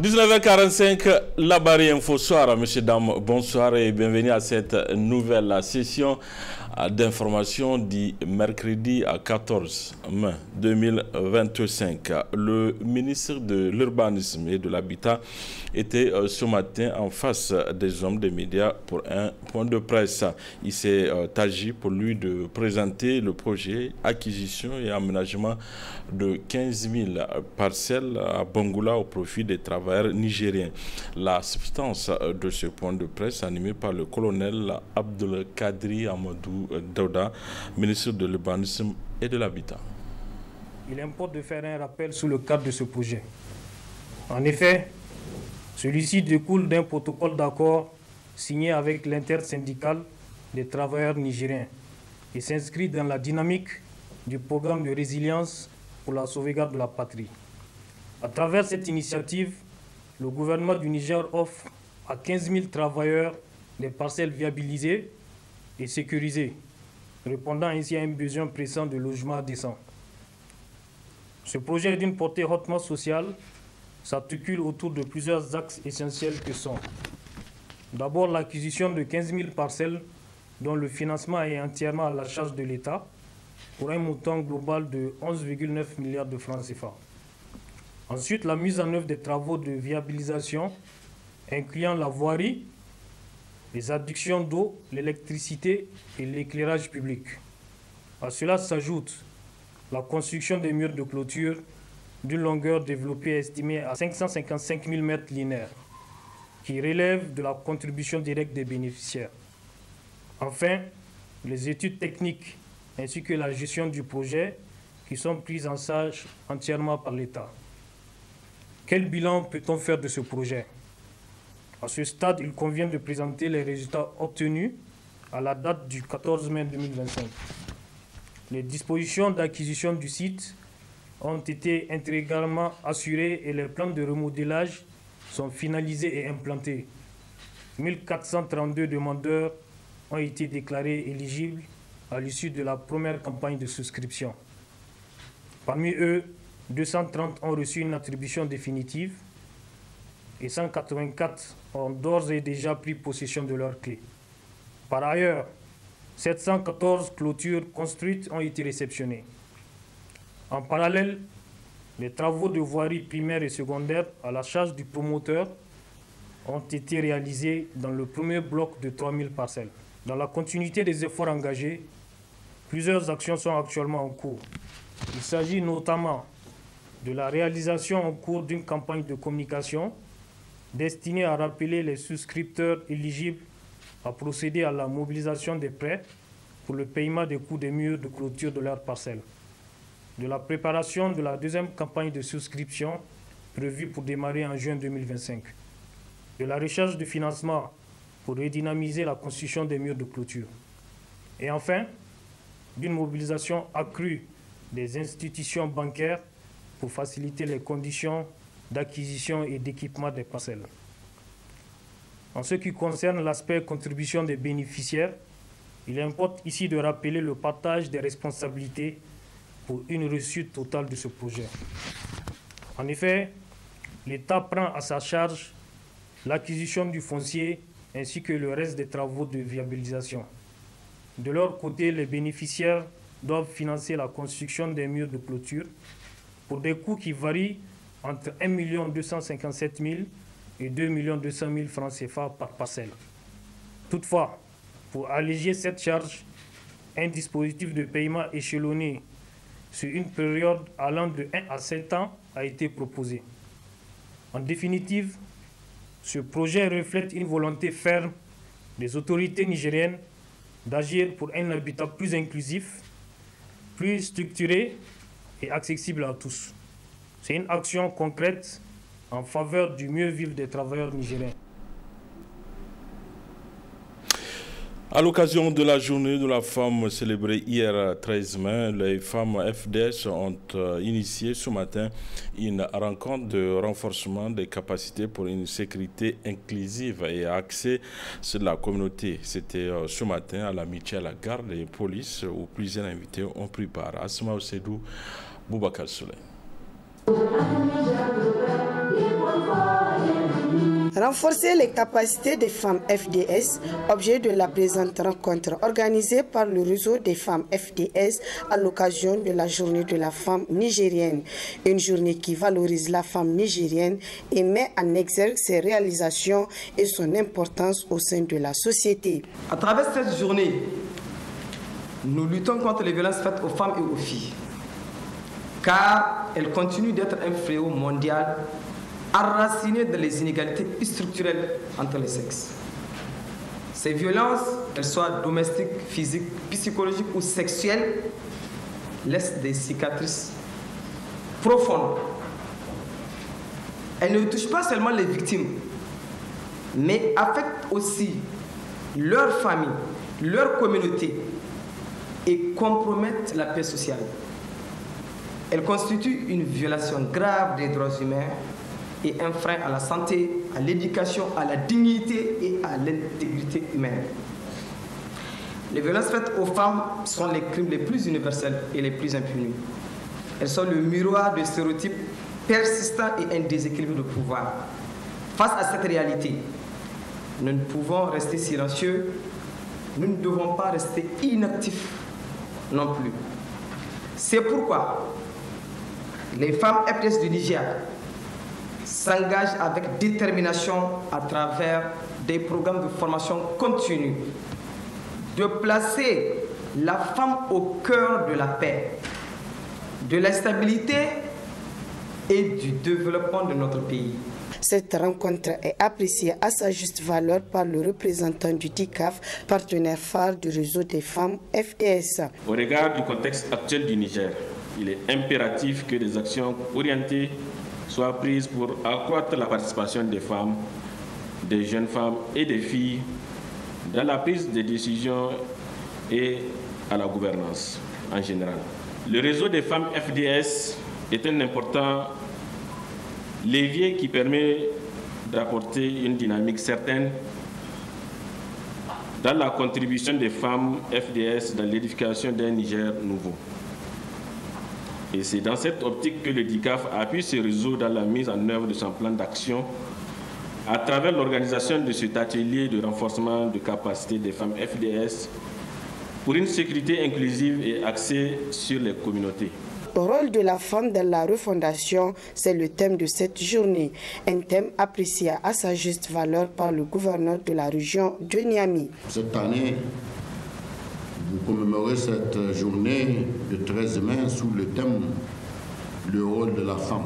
19h45, la barrière info soir, messieurs, dames, bonsoir et bienvenue à cette nouvelle session d'information du mercredi 14 mai 2025. Le ministre de l'Urbanisme et de l'Habitat était ce matin en face des hommes des médias pour un point de presse. Il s'est agi pour lui de présenter le projet acquisition et aménagement de 15 000 parcelles à Bangoula au profit des travailleurs nigériens. La substance de ce point de presse animé par le colonel Abdelkadri Amadou Daouda, ministre de l'Urbanisme et de l'Habitat. Il importe de faire un rappel sous le cadre de ce projet. En effet, celui-ci découle d'un protocole d'accord signé avec l'intersyndicale des travailleurs nigériens et s'inscrit dans la dynamique du programme de résilience pour la sauvegarde de la patrie. À travers cette initiative, le gouvernement du Niger offre à 15 000 travailleurs des parcelles viabilisées et sécurisées, répondant ainsi à un besoin pressant de logement décent. Ce projet d'une portée hautement sociale s'articule autour de plusieurs axes essentiels que sont d'abord l'acquisition de 15 000 parcelles dont le financement est entièrement à la charge de l'État pour un montant global de 11,9 milliards de francs CFA. Ensuite, la mise en œuvre des travaux de viabilisation incluant la voirie, les adductions d'eau, l'électricité et l'éclairage public. À cela s'ajoute la construction des murs de clôture d'une longueur développée estimée à 555 000 mètres linéaires, qui relève de la contribution directe des bénéficiaires. Enfin, les études techniques ainsi que la gestion du projet qui sont prises en charge entièrement par l'État. Quel bilan peut-on faire de ce projet? À ce stade, il convient de présenter les résultats obtenus à la date du 14 mai 2025. Les dispositions d'acquisition du site ont été intégralement assurées et les plans de remodelage sont finalisés et implantés. 1432 demandeurs ont été déclarés éligibles à l'issue de la première campagne de souscription. Parmi eux, 230 ont reçu une attribution définitive et 184 ont d'ores et déjà pris possession de leurs clés. Par ailleurs, 714 clôtures construites ont été réceptionnées. En parallèle, les travaux de voirie primaire et secondaire à la charge du promoteur ont été réalisés dans le premier bloc de 3000 parcelles. Dans la continuité des efforts engagés, plusieurs actions sont actuellement en cours. Il s'agit notamment de la réalisation en cours d'une campagne de communication destinée à rappeler les souscripteurs éligibles à procéder à la mobilisation des prêts pour le paiement des coûts des murs de clôture de leurs parcelles, de la préparation de la deuxième campagne de souscription prévue pour démarrer en juin 2025, de la recherche de financement pour redynamiser la construction des murs de clôture, et enfin, d'une mobilisation accrue des institutions bancaires pour faciliter les conditions d'acquisition et d'équipement des parcelles. En ce qui concerne l'aspect contribution des bénéficiaires, il importe ici de rappeler le partage des responsabilités pour une réussite totale de ce projet. En effet, l'État prend à sa charge l'acquisition du foncier ainsi que le reste des travaux de viabilisation. De leur côté, les bénéficiaires doivent financer la construction des murs de clôture pour des coûts qui varient entre 1 257 000 et 2 200 000 francs CFA par parcelle. Toutefois, pour alléger cette charge, un dispositif de paiement échelonné sur une période allant de 1 à 7 ans a été proposé. En définitive, ce projet reflète une volonté ferme des autorités nigériennes d'agir pour un habitat plus inclusif, plus structuré et accessible à tous. C'est une action concrète en faveur du mieux vivre des travailleurs nigériens. À l'occasion de la journée de la femme célébrée hier 13 mai, les femmes FDS ont initié ce matin une rencontre de renforcement des capacités pour une sécurité inclusive et axée sur la communauté. C'était ce matin à l'amitié à la gare des polices où plusieurs invités ont pris part. Asma Osedou, Boubacar Souley. Renforcer les capacités des femmes FDS, objet de la présente rencontre organisée par le réseau des femmes FDS à l'occasion de la journée de la femme nigérienne. Une journée qui valorise la femme nigérienne et met en exergue ses réalisations et son importance au sein de la société. À travers cette journée, nous luttons contre les violences faites aux femmes et aux filles, car elles continuent d'être un fléau mondial enraciné dans les inégalités structurelles entre les sexes. Ces violences, qu'elles soient domestiques, physiques, psychologiques ou sexuelles, laissent des cicatrices profondes. Elles ne touchent pas seulement les victimes, mais affectent aussi leur famille, leur communauté et compromettent la paix sociale. Elles constituent une violation grave des droits humains et un frein à la santé, à l'éducation, à la dignité et à l'intégrité humaine. Les violences faites aux femmes sont les crimes les plus universels et les plus impunis. Elles sont le miroir de stéréotypes persistants et un déséquilibre de pouvoir. Face à cette réalité, nous ne pouvons rester silencieux, nous ne devons pas rester inactifs non plus. C'est pourquoi les femmes FDS du Niger s'engagent avec détermination à travers des programmes de formation continue, de placer la femme au cœur de la paix, de la stabilité et du développement de notre pays. Cette rencontre est appréciée à sa juste valeur par le représentant du DICAF, partenaire phare du réseau des femmes FDS. Au regard du contexte actuel du Niger, il est impératif que des actions orientées soient prises pour accroître la participation des femmes, des jeunes femmes et des filles dans la prise de décisions et à la gouvernance en général. Le réseau des femmes FDS est un important levier qui permet d'apporter une dynamique certaine dans la contribution des femmes FDS dans l'édification d'un Niger nouveau. Et c'est dans cette optique que le DICAF appuie ce réseau dans la mise en œuvre de son plan d'action à travers l'organisation de cet atelier de renforcement de capacité des femmes FDS pour une sécurité inclusive et axée sur les communautés. Le rôle de la femme dans la refondation, c'est le thème de cette journée, un thème apprécié à sa juste valeur par le gouverneur de la région de Niamey. Cette année, vous commémorez cette journée le 13 mai sous le thème « Le rôle de la femme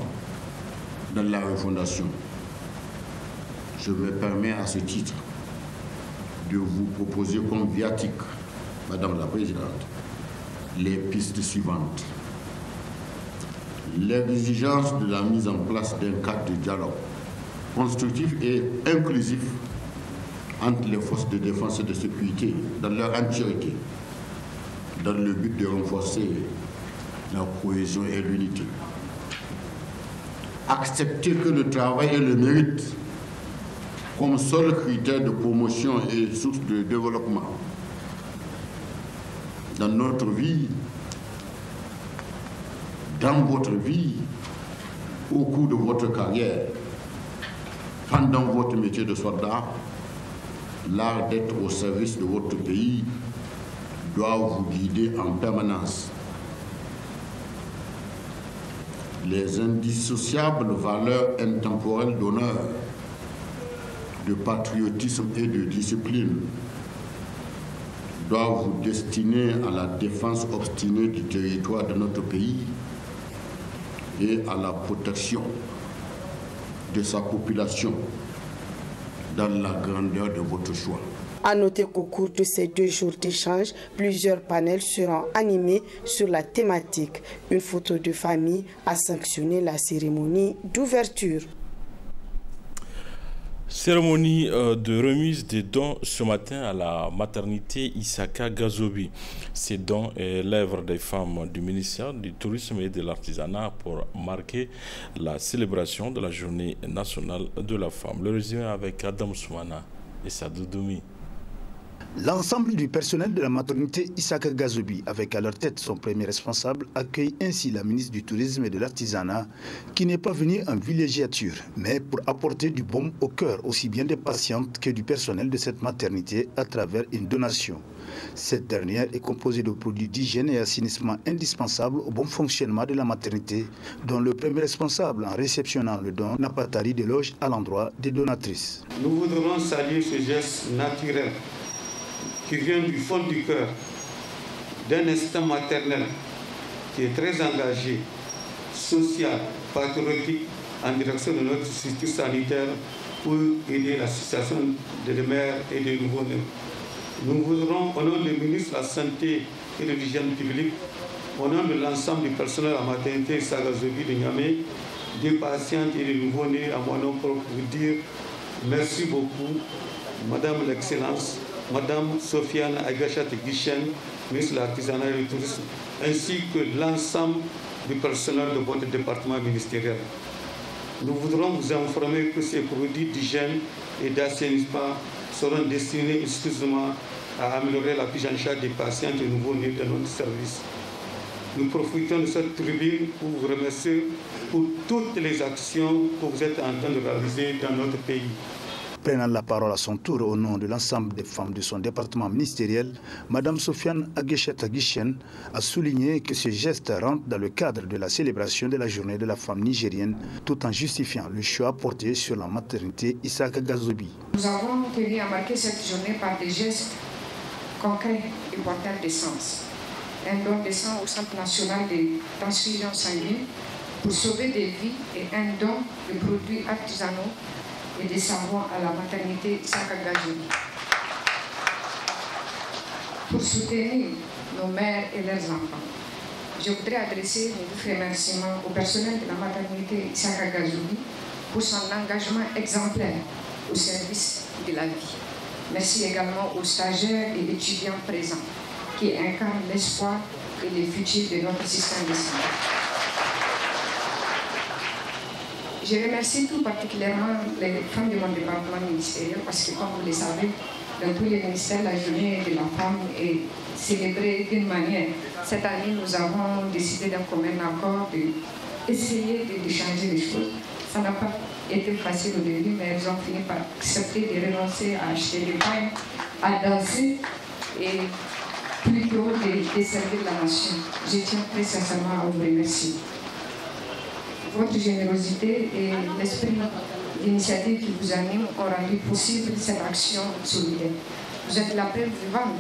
dans la refondation ». Je me permets à ce titre de vous proposer comme viatique, Madame la Présidente, les pistes suivantes. L'exigence de la mise en place d'un cadre de dialogue constructif et inclusif entre les forces de défense et de sécurité dans leur entièreté, dans le but de renforcer la cohésion et l'unité. Accepter que le travail et le mérite comme seul critère de promotion et source de développement dans notre vie, dans votre vie, au cours de votre carrière, pendant votre métier de soldat, l'art d'être au service de votre pays doit vous guider en permanence. Les indissociables valeurs intemporelles d'honneur, de patriotisme et de discipline doivent vous destiner à la défense obstinée du territoire de notre pays et à la protection de sa population dans la grandeur de votre choix. À noter qu'au cours de ces 2 jours d'échange, plusieurs panels seront animés sur la thématique. Une photo de famille a sanctionné la cérémonie d'ouverture. Cérémonie de remise des dons ce matin à la maternité Isaka Gazobi. Ces dons est l'œuvre des femmes du ministère du Tourisme et de l'Artisanat pour marquer la célébration de la Journée nationale de la femme. Le résumé avec Adam Soumana et Sadoudoumi. L'ensemble du personnel de la maternité Isaka Gazobi, avec à leur tête son premier responsable, accueille ainsi la ministre du Tourisme et de l'Artisanat, qui n'est pas venue en villégiature, mais pour apporter du baume au cœur aussi bien des patientes que du personnel de cette maternité à travers une donation. Cette dernière est composée de produits d'hygiène et assainissement indispensables au bon fonctionnement de la maternité, dont le premier responsable, en réceptionnant le don, n'a pas tari d'éloges à l'endroit des donatrices. Nous voudrons saluer ce geste naturel qui vient du fond du cœur d'un instinct maternel qui est très engagé, social, patriotique en direction de notre système sanitaire pour aider la situation des mères et des nouveau-nés. Nous voudrons, au nom du ministre de la Santé et de l'Hygiène publique, au nom de l'ensemble du personnel de la maternité Sagazobi de Niamey, des patientes et des nouveau-nés, à mon nom propre, vous dire merci beaucoup, Madame l'Excellence, Madame Sofiane Agachat Guichen, ministre de l'Artisanat et du Tourisme, ainsi que l'ensemble du personnel de votre département ministériel. Nous voudrons vous informer que ces produits d'hygiène et d'assainissement seront destinés exclusivement à améliorer la prise en charge des patients et nouveau-nés de notre service. Nous profitons de cette tribune pour vous remercier pour toutes les actions que vous êtes en train de réaliser dans notre pays. Prenant la parole à son tour au nom de l'ensemble des femmes de son département ministériel, Mme Sofiane Agachat Guichen a souligné que ce geste rentre dans le cadre de la célébration de la journée de la femme nigérienne, tout en justifiant le choix porté sur la maternité Isaka Gazobi. Nous avons tenu à marquer cette journée par des gestes concrets et porteurs de sens. Un don de sang au Centre national de transfusion sanguine pour sauver des vies et un don de produits artisanaux et des savons à la maternité Isaka Gazobi. Pour soutenir nos mères et leurs enfants, je voudrais adresser mes remerciements au personnel de la maternité Isaka Gazobi pour son engagement exemplaire au service de la vie. Merci également aux stagiaires et étudiants présents qui incarnent l'espoir et le futur de notre système de santé. Je remercie tout particulièrement les femmes de mon département ministériel parce que, comme vous le savez, dans tous les ministères, la journée de la femme est célébrée d'une manière. Cette année, nous avons décidé d'un commun accord d'essayer de changer les choses. Ça n'a pas été facile au début, mais elles ont fini par accepter de renoncer à acheter des pains, à danser et plutôt de servir la nation. Je tiens très sincèrement à vous remercier. Votre générosité et l'esprit d'initiative qui vous anime ont rendu possible cette action solidaire. Vous êtes la preuve vivante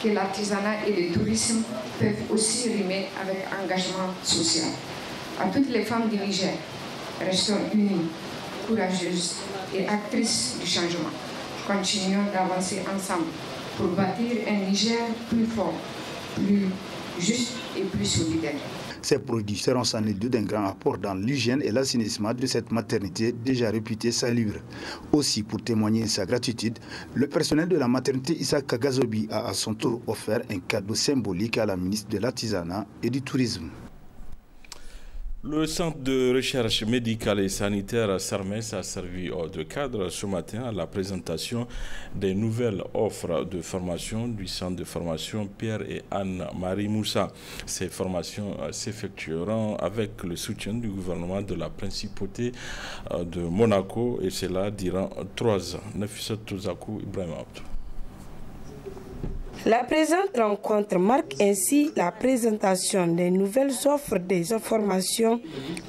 que l'artisanat et le tourisme peuvent aussi rimer avec engagement social. À toutes les femmes du Niger, restons unies, courageuses et actrices du changement. Continuons d'avancer ensemble pour bâtir un Niger plus fort, plus juste et plus solidaire. Ces produits seront sans nul doute d'un grand apport dans l'hygiène et l'assainissement de cette maternité déjà réputée salubre. Aussi, pour témoigner sa gratitude, le personnel de la maternité Isaka Gazobi a à son tour offert un cadeau symbolique à la ministre de l'Artisanat et du Tourisme. Le centre de recherche médicale et sanitaire Sermes a servi de cadre ce matin à la présentation des nouvelles offres de formation du centre de formation Pierre et Anne-Marie Moussa. Ces formations s'effectueront avec le soutien du gouvernement de la principauté de Monaco et cela durant 3 ans. Nafisat Touzakou, Ibrahim Abdou. La présente rencontre marque ainsi la présentation des nouvelles offres des formations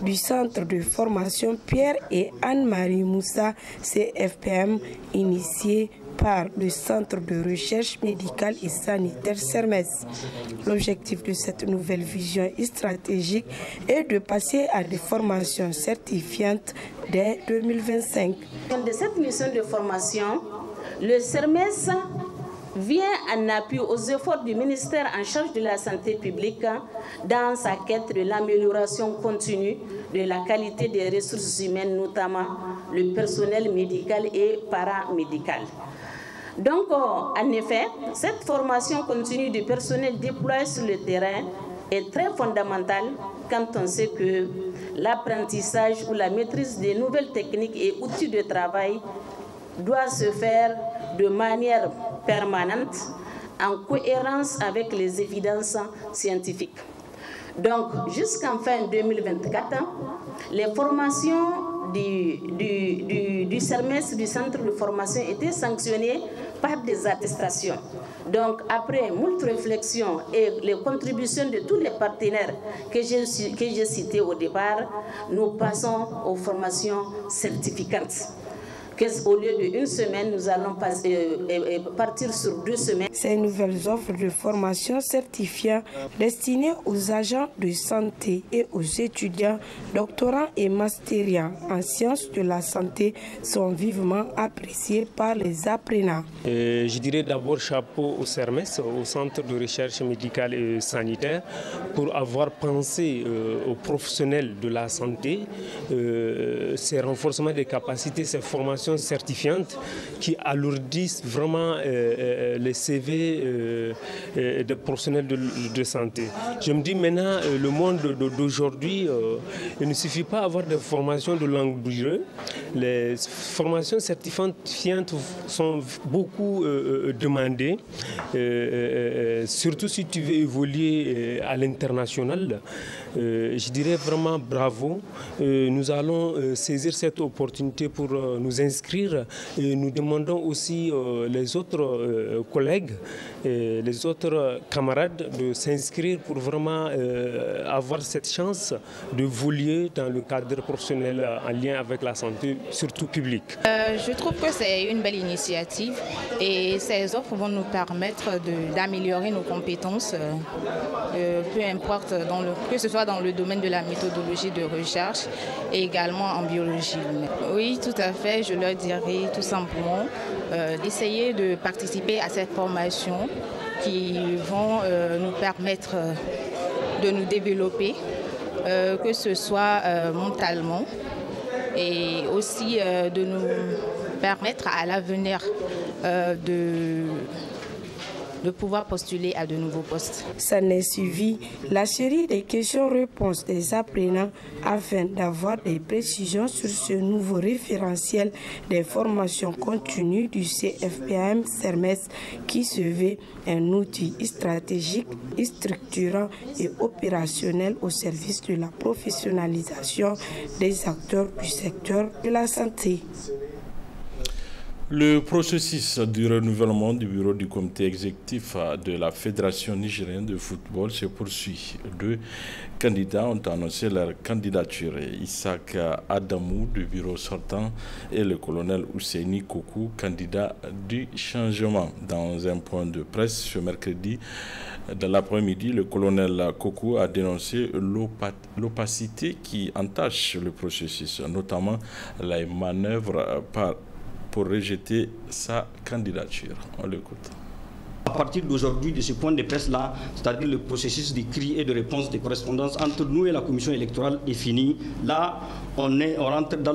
du Centre de formation Pierre et Anne-Marie Moussa, CFPM, initié par le Centre de recherche médicale et sanitaire Sermes. L'objectif de cette nouvelle vision stratégique est de passer à des formations certifiantes dès 2025. De cette mission de formation, le Sermes vient en appui aux efforts du ministère en charge de la santé publique dans sa quête de l'amélioration continue de la qualité des ressources humaines, notamment le personnel médical et paramédical. Donc, en effet, cette formation continue du personnel déployé sur le terrain est très fondamentale quand on sait que l'apprentissage ou la maîtrise des nouvelles techniques et outils de travail doit se faire de manière permanente en cohérence avec les évidences scientifiques. Donc, jusqu'en fin 2024, les formations du CERMES, du Centre de formation, étaient sanctionnées par des attestations. Donc, après moult réflexions et les contributions de tous les partenaires que j'ai cités au départ, nous passons aux formations certificantes. Au lieu d'une semaine, nous allons partir sur 2 semaines. Ces nouvelles offres de formation certifiante destinées aux agents de santé et aux étudiants, doctorants et mastériens en sciences de la santé sont vivement appréciées par les apprenants. Je dirais d'abord chapeau au CERMES, au Centre de recherche médicale et sanitaire, pour avoir pensé aux professionnels de la santé, ces renforcements des capacités, ces formations certifiantes qui alourdissent vraiment les CV des professionnels de santé. Je me dis maintenant, le monde d'aujourd'hui, il ne suffit pas d'avoir des formations de langue durée. Les formations certifiantes sont beaucoup demandées, surtout si tu veux évoluer à l'international. Je dirais vraiment bravo. Nous allons saisir cette opportunité pour nous inscrire et nous demandons aussi les autres collègues, les autres camarades de s'inscrire pour vraiment avoir cette chance de d'évoluer dans le cadre professionnel en lien avec la santé, surtout publique. Je trouve que c'est une belle initiative et ces offres vont nous permettre d'améliorer nos compétences, peu importe, que ce soit dans le domaine de la méthodologie de recherche et également en biologie. Oui, tout à fait, je leur dirais tout simplement d'essayer de participer à cette formation qui vont nous permettre de nous développer, que ce soit mentalement et aussi de nous permettre à l'avenir de pouvoir postuler à de nouveaux postes. Ça n'est suivi la série de questions-réponses des apprenants afin d'avoir des précisions sur ce nouveau référentiel des formations continues du CFPM-CERMES qui se veut un outil stratégique, structurant et opérationnel au service de la professionnalisation des acteurs du secteur de la santé. Le processus du renouvellement du bureau du comité exécutif de la Fédération nigérienne de football se poursuit. 2 candidats ont annoncé leur candidature. Isaac Adamou du bureau sortant et le colonel Ousseini Kokou, candidat du changement. Dans un point de presse ce mercredi, dans l'après-midi, le colonel Kokou a dénoncé l'opacité qui entache le processus, notamment les manœuvres pour rejeter sa candidature. On l'écoute. À partir d'aujourd'hui, de ce point de presse-là, c'est-à-dire le processus d'écrit et de réponse des correspondances entre nous et la commission électorale est fini. Là, on rentre dans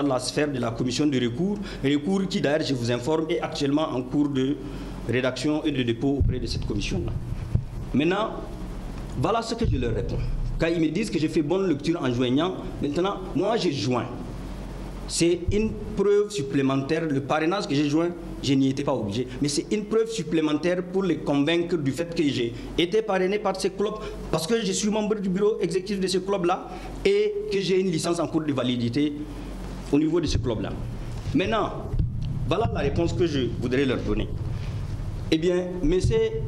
la sphère de la commission de recours. Recours qui, d'ailleurs, je vous informe, est actuellement en cours de rédaction et de dépôt auprès de cette commission-là. Maintenant, voilà ce que je leur réponds. Quand ils me disent que j'ai fait bonne lecture en joignant, maintenant, moi, j'ai joint. C'est une preuve supplémentaire. Le parrainage que j'ai joint, je n'y étais pas obligé. Mais c'est une preuve supplémentaire pour les convaincre du fait que j'ai été parrainé par ce club, parce que je suis membre du bureau exécutif de ce club-là et que j'ai une licence en cours de validité au niveau de ce club-là. Maintenant, voilà la réponse que je voudrais leur donner. Eh bien, messieurs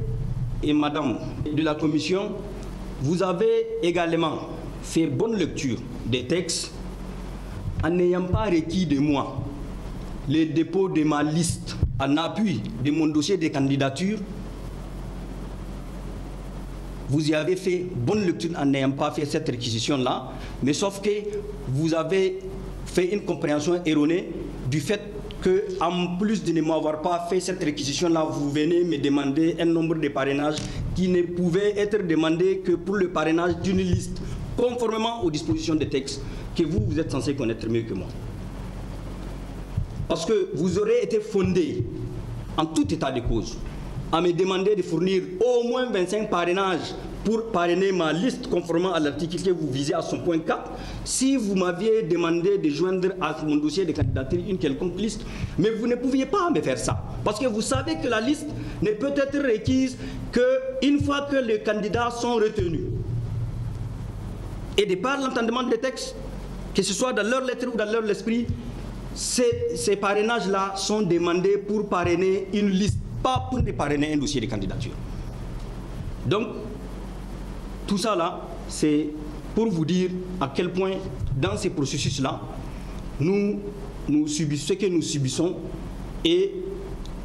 et madame de la commission, vous avez également fait bonne lecture des textes en n'ayant pas requis de moi le dépôt de ma liste en appui de mon dossier de candidature. Vous y avez fait bonne lecture en n'ayant pas fait cette réquisition-là, mais sauf que vous avez fait une compréhension erronée du fait que, en plus de ne m'avoir pas fait cette réquisition-là, vous venez me demander un nombre de parrainages qui ne pouvait être demandé que pour le parrainage d'une liste, conformément aux dispositions des textes que vous êtes censé connaître mieux que moi. Parce que vous aurez été fondé, en tout état de cause, à me demander de fournir au moins 25 parrainages pour parrainer ma liste conformément à l'article que vous visez à son point 4, si vous m'aviez demandé de joindre à mon dossier de candidature une quelconque liste, mais vous ne pouviez pas me faire ça. Parce que vous savez que la liste ne peut être requise qu'une fois que les candidats sont retenus. Et de par l'entendement des textes, que ce soit dans leur lettre ou dans leur esprit, ces parrainages-là sont demandés pour parrainer une liste, pas pour parrainer un dossier de candidature. Donc, tout ça là, c'est pour vous dire à quel point, dans ces processus-là, nous subissons ce que nous subissons et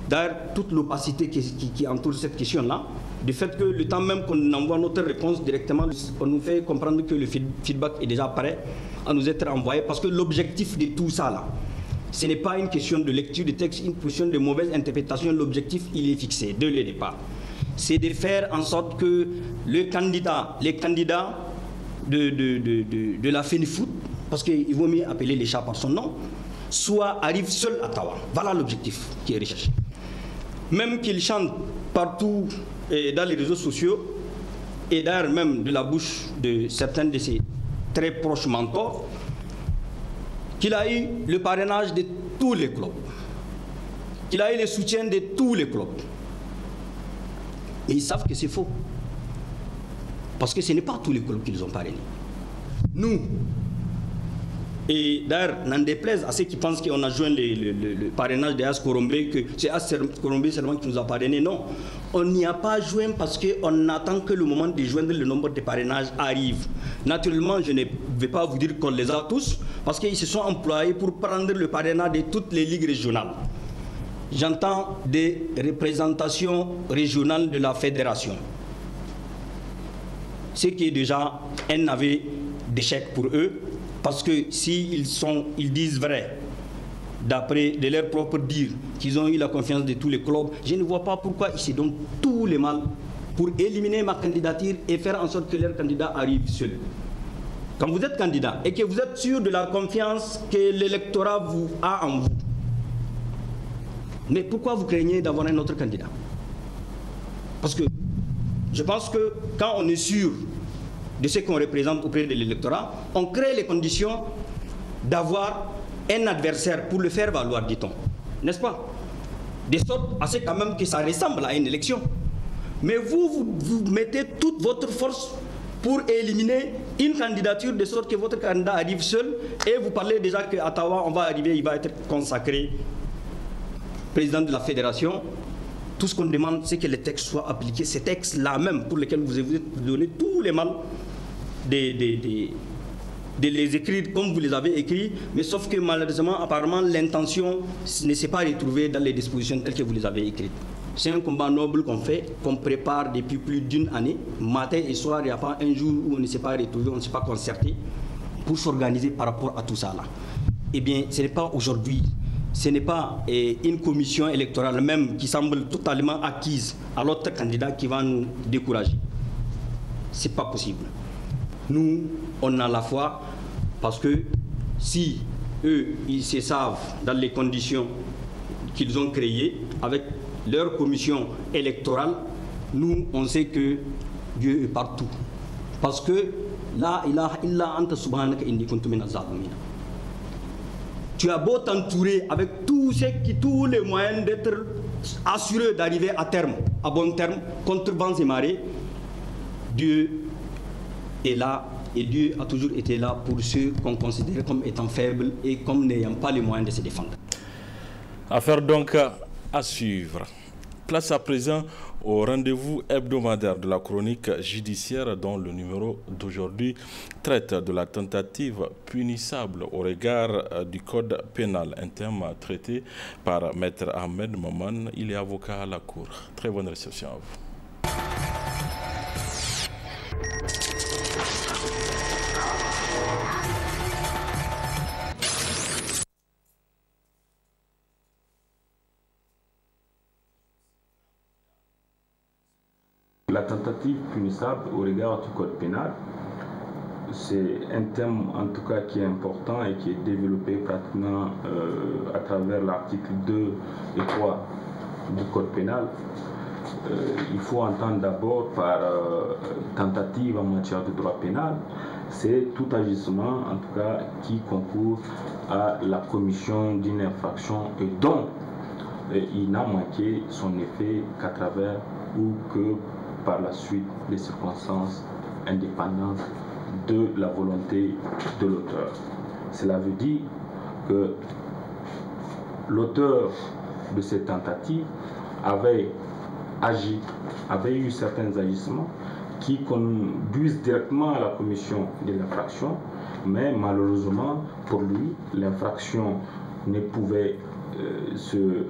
d'ailleurs toute l'opacité qui entoure cette question-là, du fait que le temps même qu'on envoie notre réponse directement, on nous fait comprendre que le feedback est déjà prêt à nous être envoyé, parce que l'objectif de tout ça là, ce n'est pas une question de lecture de texte, une question de mauvaise interprétation. L'objectif, il est fixé dès le départ. C'est de faire en sorte que les candidats de la FENIFOOT, parce qu'il vaut mieux appeler les chats par son nom, arrivent seuls à Tawa. Voilà l'objectif qui est recherché. Même qu'ils chantent partout dans les réseaux sociaux, et d'ailleurs même de la bouche de certains de ses très proches mentors, qu'il a eu le parrainage de tous les clubs, qu'il a eu le soutien de tous les clubs. Et ils savent que c'est faux. Parce que ce n'est pas tous les clubs qu'ils ont parrainé. Nous, et d'ailleurs, n'en déplaise à ceux qui pensent qu'on a joint le parrainage d'As Korombe, que c'est As Korombe seulement qui nous a parrainé. Non, on n'y a pas joint parce qu'on attend que le moment de joindre le nombre de parrainages arrive. Naturellement, je ne vais pas vous dire qu'on les a tous, parce qu'ils se sont employés pour prendre le parrainage de toutes les ligues régionales. J'entends des représentations régionales de la fédération. Ce qui est déjà un aveu d'échec pour eux, parce que s'ils disent vrai, d'après de leur propre dire, qu'ils ont eu la confiance de tous les clubs, je ne vois pas pourquoi ils se donnent tous les mal pour éliminer ma candidature et faire en sorte que leur candidat arrive seul. Quand vous êtes candidat et que vous êtes sûr de la confiance que l'électorat a en vous, mais pourquoi vous craignez d'avoir un autre candidat? Parce que je pense que quand on est sûr de ce qu'on représente auprès de l'électorat, on crée les conditions d'avoir un adversaire pour le faire valoir, dit-on. N'est-ce pas? De sorte à ce quand même que ça ressemble à une élection. Mais vous mettez toute votre force pour éliminer une candidature de sorte que votre candidat arrive seul, et vous parlez déjà qu'à Tawa, on va arriver, il va être consacré président de la fédération. Tout ce qu'on demande, c'est que les textes soient appliqués, ces textes-là même pour lesquels vous avez donné tous les mal de les écrire comme vous les avez écrits, mais sauf que malheureusement, apparemment, l'intention ne s'est pas retrouvée dans les dispositions telles que vous les avez écrites. C'est un combat noble qu'on fait, qu'on prépare depuis plus d'une année. Matin et soir, il n'y a pas un jour où on ne s'est pas retrouvé, on ne s'est pas concerté pour s'organiser par rapport à tout ça là. Eh bien, ce n'est pas aujourd'hui, ce n'est pas une commission électorale même qui semble totalement acquise à l'autre candidat qui va nous décourager. Ce n'est pas possible. Nous, on a la foi, parce que si eux, ils se savent dans les conditions qu'ils ont créées avec leur commission électorale, nous, on sait que Dieu est partout. Parce que la ilaha illa anta subhanaka inni kuntu minaz zalimin. Tu as beau t'entourer avec tous les moyens d'être assuré d'arriver à terme, à bon terme, contre vents et marées, Dieu est là, et Dieu a toujours été là pour ceux qu'on considère comme étant faibles et comme n'ayant pas les moyens de se défendre. Affaire donc à suivre. Place à présent au rendez-vous hebdomadaire de la chronique judiciaire, dont le numéro d'aujourd'hui traite de la tentative punissable au regard du code pénal, un thème traité par Maître Ahmed Maman. Il est avocat à la Cour. Très bonne réception à vous. La tentative punissable au regard du code pénal, c'est un thème en tout cas qui est important et qui est développé pratiquement à travers l'article 2 et 3 du code pénal. il faut entendre d'abord par tentative en matière de droit pénal, c'est tout agissement, en tout cas, qui concourt à la commission d'une infraction et dont il n'a manqué son effet qu'à travers ou que par la suite des circonstances indépendantes de la volonté de l'auteur. Cela veut dire que l'auteur de cette tentative avait agi, avait eu certains agissements qui conduisent directement à la commission de l'infraction, mais malheureusement pour lui, l'infraction ne pouvait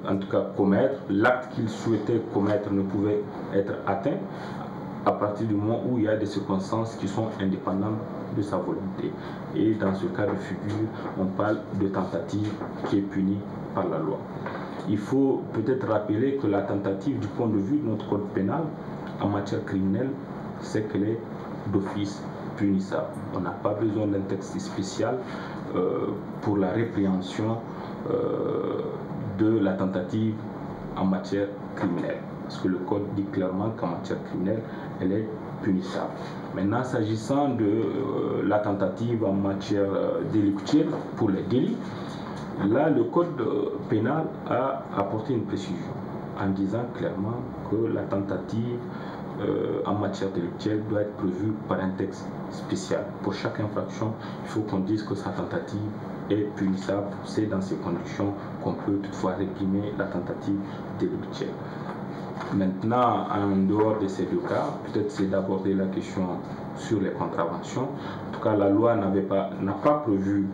en tout cas commettre, l'acte qu'il souhaitait commettre ne pouvait être atteint à partir du moment où il y a des circonstances qui sont indépendantes de sa volonté. Et dans ce cas de figure, on parle de tentative qui est punie par la loi. Il faut peut-être rappeler que la tentative, du point de vue de notre code pénal, en matière criminelle, c'est qu'elle est d'office punissable. On n'a pas besoin d'un texte spécial pour la répréhension de la tentative en matière criminelle. Parce que le code dit clairement qu'en matière criminelle, elle est punissable. Maintenant, s'agissant de la tentative en matière délictuelle pour les délits, là, le code pénal a apporté une précision en disant clairement que la tentative en matière délictuelle doit être prévue par un texte spécial. Pour chaque infraction, il faut qu'on dise que sa tentative est punissable. C'est dans ces conditions qu'on peut toutefois réprimer la tentative délictuelle. Maintenant, en dehors de ces deux cas, peut-être c'est d'aborder la question sur les contraventions. En tout cas, la loi n'a pas prévu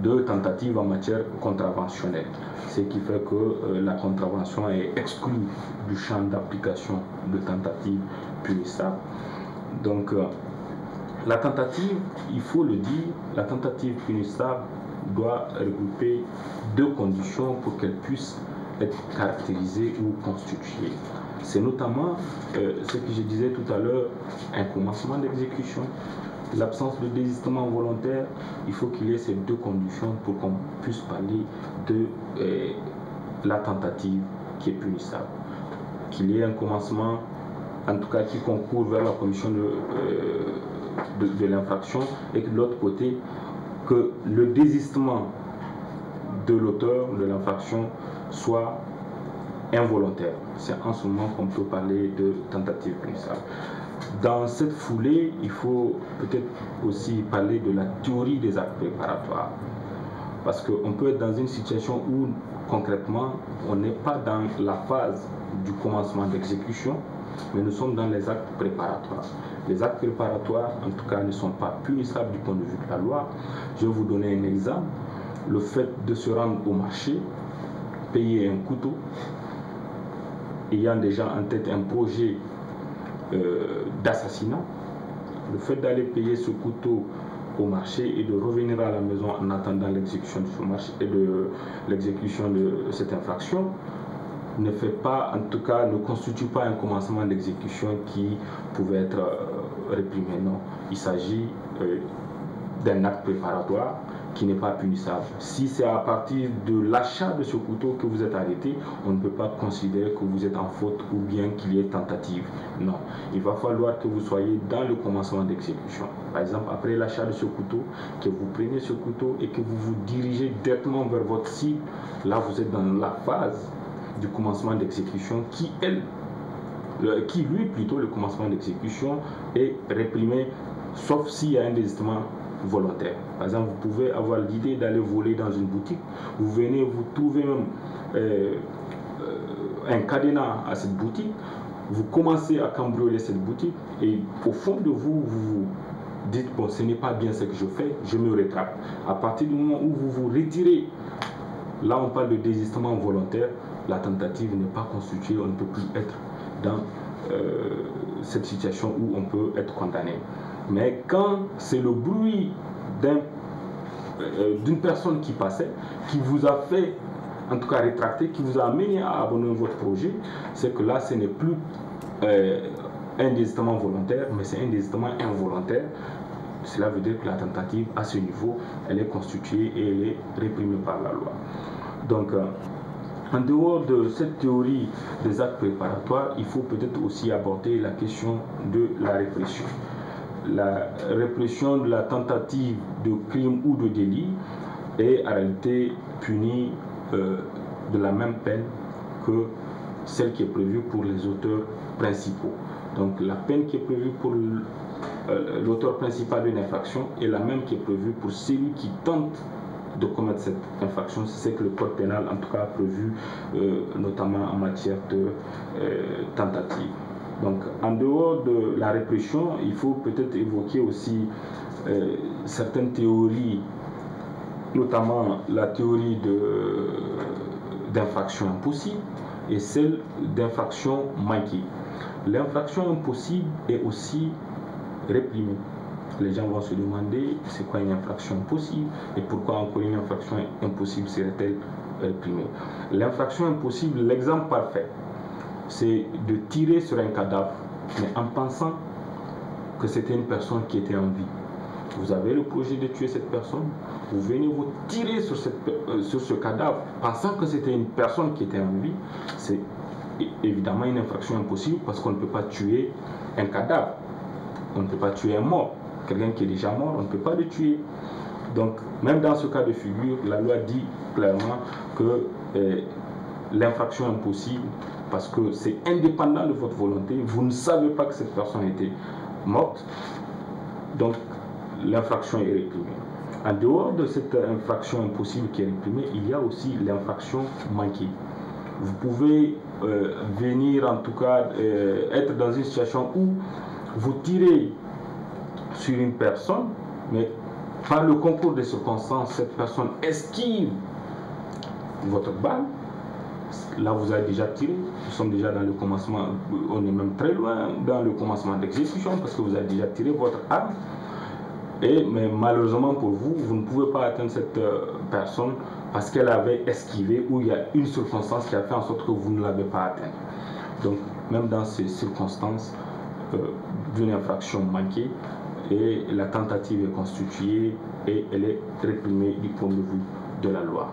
de tentative en matière contraventionnelle, ce qui fait que la contravention est exclue du champ d'application de tentative punissable. Donc, la tentative, il faut le dire, la tentative punissable doit regrouper deux conditions pour qu'elle puisse être caractérisée ou constituée. C'est notamment ce que je disais tout à l'heure, un commencement d'exécution, l'absence de désistement volontaire. Il faut qu'il y ait ces deux conditions pour qu'on puisse parler de la tentative qui est punissable. Qu'il y ait un commencement, en tout cas qui concourt vers la commission de l'infraction, et que de l'autre côté, que le désistement de l'auteur de l'infraction soit involontaire. C'est en ce moment qu'on peut parler de tentative punissable. Dans cette foulée, il faut peut-être aussi parler de la théorie des actes préparatoires. Parce qu'on peut être dans une situation où, concrètement, on n'est pas dans la phase du commencement d'exécution, mais nous sommes dans les actes préparatoires. Les actes préparatoires, en tout cas, ne sont pas punissables du point de vue de la loi. Je vais vous donner un exemple. Le fait de se rendre au marché, payer un couteau, ayant déjà en tête un projet d'assassinat, le fait d'aller payer ce couteau au marché et de revenir à la maison en attendant l'exécution de ce marché et de l'exécution de cette infraction ne fait pas, en tout cas, ne constitue pas un commencement d'exécution qui pouvait être réprimé. Non, il s'agit d'un acte préparatoire qui n'est pas punissable. Si c'est à partir de l'achat de ce couteau que vous êtes arrêté, on ne peut pas considérer que vous êtes en faute ou bien qu'il y ait tentative. Non, il va falloir que vous soyez dans le commencement d'exécution. Par exemple, après l'achat de ce couteau, que vous preniez ce couteau et que vous vous dirigez directement vers votre cible, là vous êtes dans la phase du commencement d'exécution qui lui plutôt le commencement d'exécution est réprimé, sauf s'il y a un désistement volontaire. Par exemple, vous pouvez avoir l'idée d'aller voler dans une boutique, vous venez, vous trouvez même un cadenas à cette boutique, vous commencez à cambrioler cette boutique et au fond de vous, vous dites, bon, ce n'est pas bien ce que je fais, je me rétracte. À partir du moment où vous vous retirez, là on parle de désistement volontaire, la tentative n'est pas constituée, on ne peut plus être dans cette situation où on peut être condamné. Mais quand c'est le bruit d'une personne qui passait, qui vous a fait, en tout cas rétracter, qui vous a amené à abandonner votre projet, c'est que là, ce n'est plus un désistement volontaire, mais c'est un désistement involontaire. Cela veut dire que la tentative, à ce niveau, elle est constituée et elle est réprimée par la loi. Donc, En dehors de cette théorie des actes préparatoires, il faut peut-être aussi aborder la question de la répression. La répression de la tentative de crime ou de délit est en réalité punie de la même peine que celle qui est prévue pour les auteurs principaux. Donc la peine qui est prévue pour l'auteur principal d'une infraction est la même qui est prévue pour celui qui tente de commettre cette infraction. C'est ce que le code pénal en tout cas a prévu, notamment en matière de tentative. Donc en dehors de la répression, il faut peut-être évoquer aussi certaines théories, notamment la théorie d'infraction impossible et celle d'infraction manquée. L'infraction impossible est aussi réprimée. Les gens vont se demander c'est quoi une infraction impossible et pourquoi encore une infraction impossible serait-elle réprimée. L'infraction impossible, l'exemple parfait, c'est de tirer sur un cadavre, mais en pensant que c'était une personne qui était en vie. Vous avez le projet de tuer cette personne, vous venez vous tirer sur ce cadavre, pensant que c'était une personne qui était en vie. C'est évidemment une infraction impossible parce qu'on ne peut pas tuer un cadavre, on ne peut pas tuer un mort. Quelqu'un qui est déjà mort, on ne peut pas le tuer. Donc, même dans ce cas de figure, la loi dit clairement que l'infraction impossible, parce que c'est indépendant de votre volonté, vous ne savez pas que cette personne était morte, donc l'infraction est réprimée. En dehors de cette infraction impossible qui est réprimée, il y a aussi l'infraction manquée. Vous pouvez venir, en tout cas, être dans une situation où vous tirez sur une personne, mais par le concours des circonstances, cette personne esquive votre balle. Là, vous avez déjà tiré. Nous sommes déjà dans le commencement, on est même très loin dans le commencement d'exécution parce que vous avez déjà tiré votre arme. Mais malheureusement pour vous, vous ne pouvez pas atteindre cette personne parce qu'elle avait esquivé ou il y a une circonstance qui a fait en sorte que vous ne l'avez pas atteinte. Donc, même dans ces circonstances d'une infraction manquée, et la tentative est constituée et elle est réprimée du point de vue de la loi.